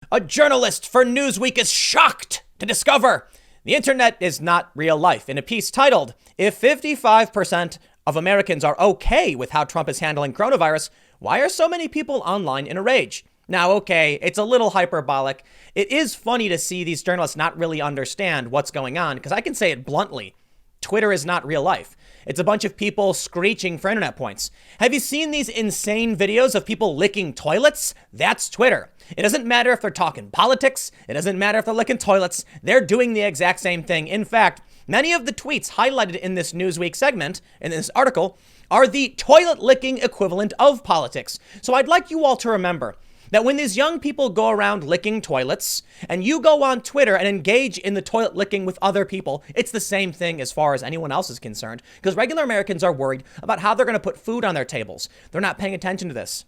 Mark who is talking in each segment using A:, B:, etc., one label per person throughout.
A: A journalist for Newsweek is shocked to discover the internet is not real life. In a piece titled, "If 55% of Americans are okay with how Trump is handling coronavirus, why are so many people online in a rage?" Now, okay, it's a little hyperbolic. It is funny to see these journalists not really understand what's going on, because I can say it bluntly. Twitter is not real life. It's a bunch of people screeching for internet points. Have you seen these insane videos of people licking toilets? That's Twitter. It doesn't matter if they're talking politics. It doesn't matter if they're licking toilets. They're doing the exact same thing. In fact, many of the tweets highlighted in this Newsweek segment, in this article, are the toilet licking equivalent of politics. So I'd like you all to remember that when these young people go around licking toilets and you go on Twitter and engage in the toilet licking with other people, it's the same thing as far as anyone else is concerned, because regular Americans are worried about how they're going to put food on their tables. They're not paying attention to this.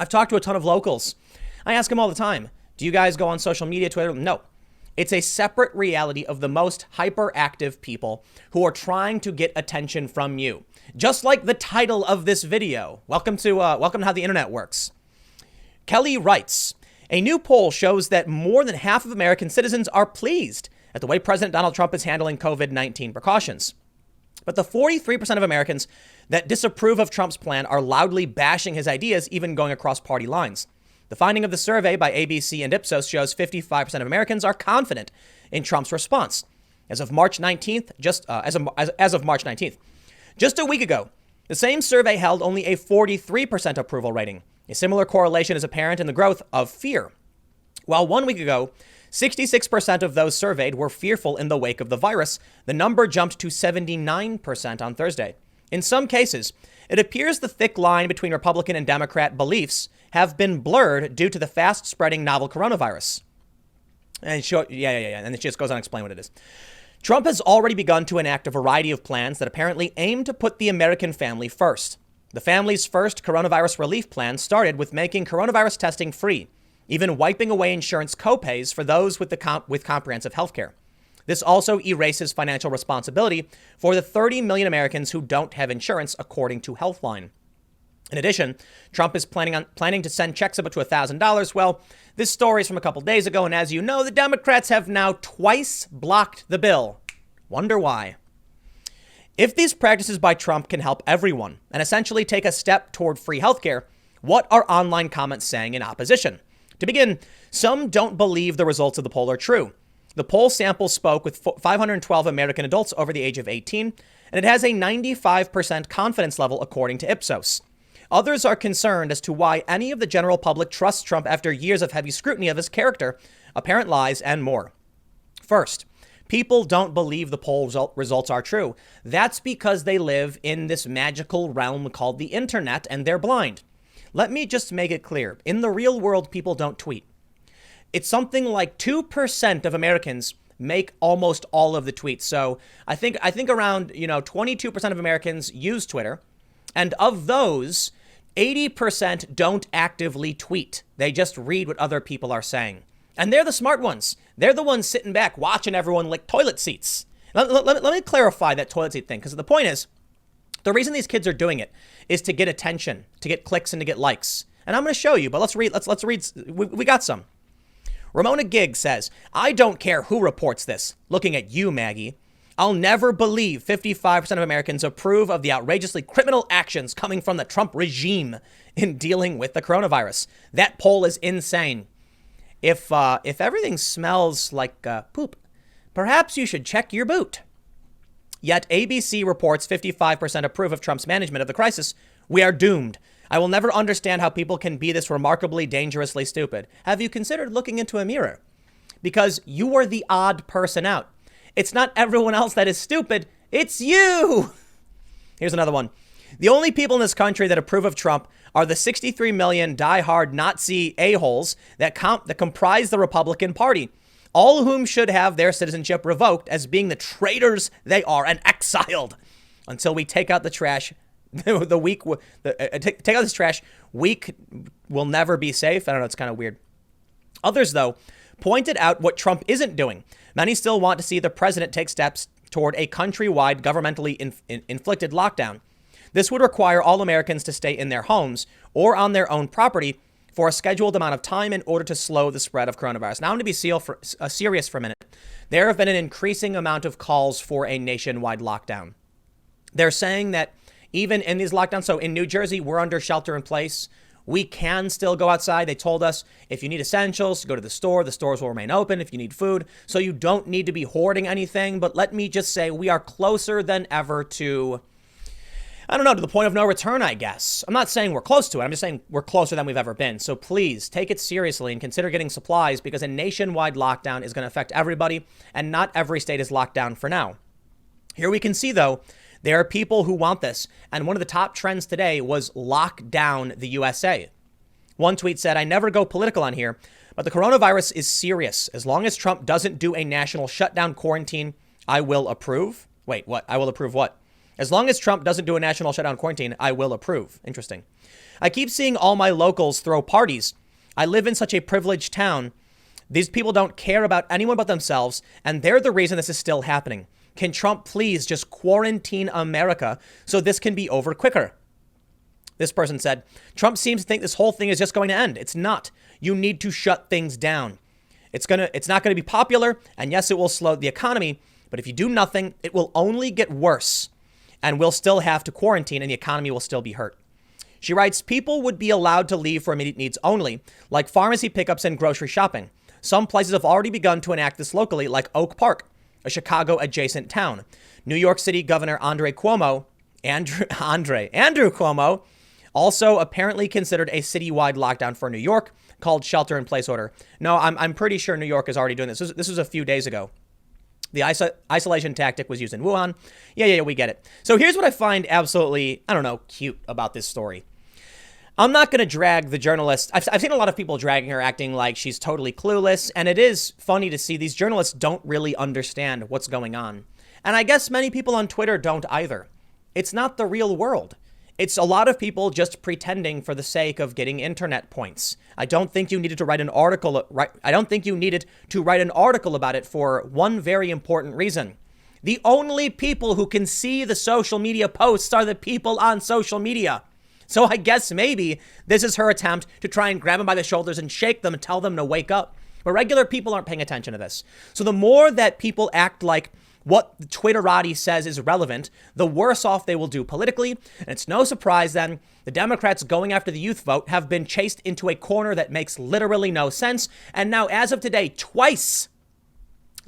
A: I've talked to a ton of locals. I ask them all the time, do you guys go on social media, Twitter? No. It's a separate reality of the most hyperactive people who are trying to get attention from you. Just like the title of this video. Welcome to How the Internet Works. Kelly writes, a new poll shows that more than half of American citizens are pleased at the way President Donald Trump is handling COVID-19 precautions. But the 43% of Americans that disapprove of Trump's plan are loudly bashing his ideas, even going across party lines. The finding of the survey by ABC and Ipsos shows 55% of Americans are confident in Trump's response. As of March 19th, as of March 19th, just a week ago, the same survey held only a 43% approval rating. A similar correlation is apparent in the growth of fear. While 1 week ago, 66% of those surveyed were fearful in the wake of the virus, the number jumped to 79% on Thursday. In some cases, it appears the thick line between Republican and Democrat beliefs have been blurred due to the fast-spreading novel coronavirus. And and it just goes on to explain what it is. Trump has already begun to enact a variety of plans that apparently aim to put the American family first. The family's first coronavirus relief plan started with making coronavirus testing free, even wiping away insurance copays for those with comprehensive health care. This also erases financial responsibility for the 30 million Americans who don't have insurance, according to Healthline. In addition, Trump is planning to send checks up to $1,000. Well, this story is from a couple days ago, and as you know, the Democrats have now twice blocked the bill. Wonder why? If these practices by Trump can help everyone and essentially take a step toward free healthcare, what are online comments saying in opposition? To begin, some don't believe the results of the poll are true. The poll sample spoke with 512 American adults over the age of 18, and it has a 95% confidence level, according to Ipsos. Others are concerned as to why any of the general public trusts Trump after years of heavy scrutiny of his character, apparent lies, and more. First, people don't believe the poll results are true. That's because they live in this magical realm called the internet and they're blind. Let me just make it clear. In the real world, people don't tweet. It's something like 2% of Americans make almost all of the tweets. So I think around, 22% of Americans use Twitter. And of those, 80% don't actively tweet. They just read what other people are saying. And they're the smart ones. They're the ones sitting back watching everyone lick toilet seats. Let me clarify that toilet seat thing, because the point is, the reason these kids are doing it is to get attention, to get clicks, and to get likes. And I'm going to show you, but let's read. We got some. Ramona Gigg says, I don't care who reports this. Looking at you, Maggie. I'll never believe 55% of Americans approve of the outrageously criminal actions coming from the Trump regime in dealing with the coronavirus. That poll is insane. If everything smells like poop, perhaps you should check your boot. Yet ABC reports 55% approve of Trump's management of the crisis. We are doomed. I will never understand how people can be this remarkably dangerously stupid. Have you considered looking into a mirror? Because you are the odd person out. It's not everyone else that is stupid. It's you. Here's another one. The only people in this country that approve of Trump are the 63 million diehard Nazi a-holes that comprise the Republican Party, all of whom should have their citizenship revoked as being the traitors they are and exiled until we take out the trash. Take out this trash. Weak will never be safe. I don't know. It's kind of weird. Others, though, pointed out what Trump isn't doing. Many still want to see the president take steps toward a countrywide governmentally inflicted lockdown. This would require all Americans to stay in their homes or on their own property for a scheduled amount of time in order to slow the spread of coronavirus. Now, I'm going to be serious for a minute. There have been an increasing amount of calls for a nationwide lockdown. They're saying that even in these lockdowns, so in New Jersey, we're under shelter in place. We can still go outside. They told us if you need essentials, go to the stores will remain open if you need food. So you don't need to be hoarding anything. But let me just say we are closer than ever to, to the point of no return, I guess. I'm not saying we're close to it. I'm just saying we're closer than we've ever been. So please take it seriously and consider getting supplies because a nationwide lockdown is going to affect everybody and not every state is locked down for now. Here we can see, though, there are people who want this. And one of the top trends today was lock down the USA. One tweet said, I never go political on here, but the coronavirus is serious. As long as Trump doesn't do a national shutdown quarantine, I will approve. Wait, what? I will approve what? As long as Trump doesn't do a national shutdown quarantine, I will approve. Interesting. I keep seeing all my locals throw parties. I live in such a privileged town. These people don't care about anyone but themselves, and they're the reason this is still happening. Can Trump please just quarantine America so this can be over quicker? This person said, Trump seems to think this whole thing is just going to end. It's not. You need to shut things down. It's not going to be popular. And yes, it will slow the economy. But if you do nothing, it will only get worse. And we'll still have to quarantine and the economy will still be hurt. She writes, people would be allowed to leave for immediate needs only, like pharmacy pickups and grocery shopping. Some places have already begun to enact this locally, like Oak Park, a Chicago adjacent town. New York City Governor Andrew Cuomo, also apparently considered a citywide lockdown for New York called shelter in place order. No, I'm pretty sure New York is already doing this. This was a few days ago. The isolation tactic was used in Wuhan. Yeah, we get it. So here's what I find absolutely, cute about this story. I'm not going to drag the journalist. I've seen a lot of people dragging her, acting like she's totally clueless. And it is funny to see these journalists don't really understand what's going on. And I guess many people on Twitter don't either. It's not the real world. It's a lot of people just pretending for the sake of getting internet points. I don't think you needed to write an article. I don't think you needed to write an article about it for one very important reason. The only people who can see the social media posts are the people on social media. So I guess maybe this is her attempt to try and grab them by the shoulders and shake them and tell them to wake up. But regular people aren't paying attention to this. So the more that people act like what the Twitterati says is relevant, the worse off they will do politically. And it's no surprise then the Democrats going after the youth vote have been chased into a corner that makes literally no sense. And now, as of today, twice,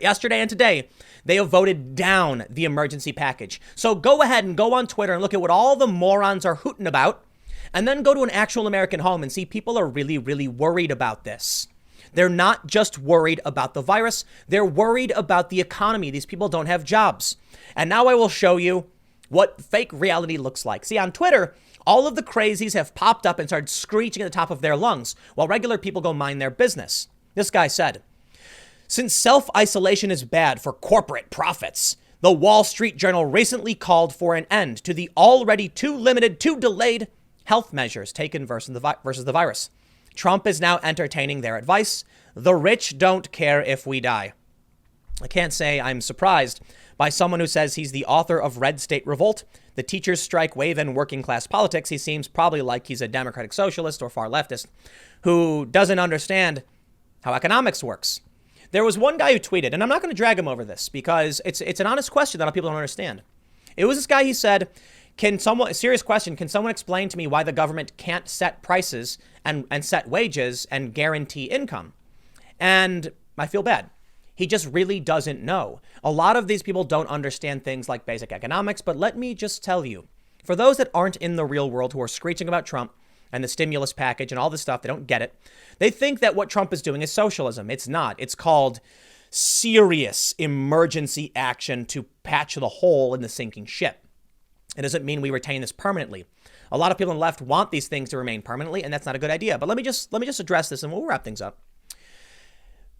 A: yesterday and today, they have voted down the emergency package. So go ahead and go on Twitter and look at what all the morons are hooting about, and then go to an actual American home and see people are really, really worried about this. They're not just worried about the virus. They're worried about the economy. These people don't have jobs. And now I will show you what fake reality looks like. See, on Twitter, all of the crazies have popped up and started screeching at the top of their lungs while regular people go mind their business. This guy said, since self-isolation is bad for corporate profits, the Wall Street Journal recently called for an end to the already too limited, too delayed health measures taken versus the virus. Trump is now entertaining their advice. The rich don't care if we die. I can't say I'm surprised by someone who says he's the author of Red State Revolt, the teachers' strike wave, and working class politics. He seems probably like he's a democratic socialist or far leftist who doesn't understand how economics works. There was one guy who tweeted, and I'm not going to drag him over this because it's an honest question that a lot of people don't understand. It was this guy, he said, a serious question, can someone explain to me why the government can't set prices and set wages and guarantee income? And I feel bad. He just really doesn't know. A lot of these people don't understand things like basic economics, but let me just tell you, for those that aren't in the real world who are screeching about Trump and the stimulus package and all this stuff, they don't get it. They think that what Trump is doing is socialism. It's not. It's called serious emergency action to patch the hole in the sinking ship. It doesn't mean we retain this permanently. A lot of people on the left want these things to remain permanently, and that's not a good idea. But let me just address this and we'll wrap things up.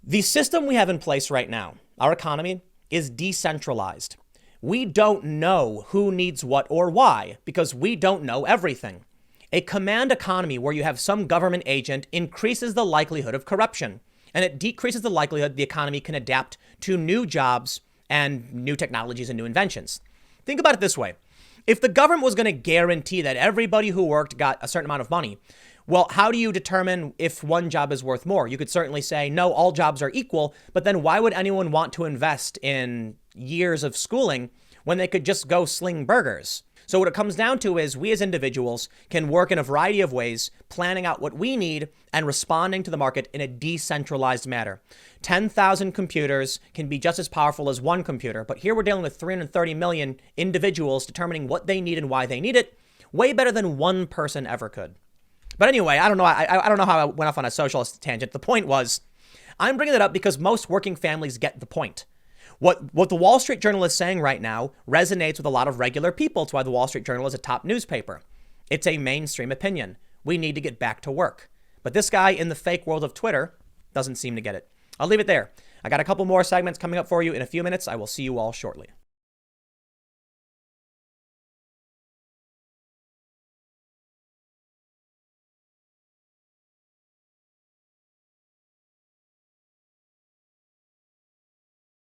A: The system we have in place right now, our economy, is decentralized. We don't know who needs what or why because we don't know everything. A command economy where you have some government agent increases the likelihood of corruption, and it decreases the likelihood the economy can adapt to new jobs and new technologies and new inventions. Think about it this way. If the government was going to guarantee that everybody who worked got a certain amount of money, Well, how do you determine if one job is worth more? You could certainly say, no, all jobs are equal, but then why would anyone want to invest in years of schooling when they could just go sling burgers? So what it comes down to is we as individuals can work in a variety of ways, planning out what we need and responding to the market in a decentralized manner. 10,000 computers can be just as powerful as one computer, but here we're dealing with 330 million individuals determining what they need and why they need it, way better than one person ever could. But anyway, I don't know. I don't know how I went off on a socialist tangent. The point was, I'm bringing it up because most working families get the point. What the Wall Street Journal is saying right now resonates with a lot of regular people. It's why the Wall Street Journal is a top newspaper. It's a mainstream opinion. We need to get back to work. But this guy in the fake world of Twitter doesn't seem to get it. I'll leave it there. I got a couple more segments coming up for you in a few minutes. I will see you all shortly.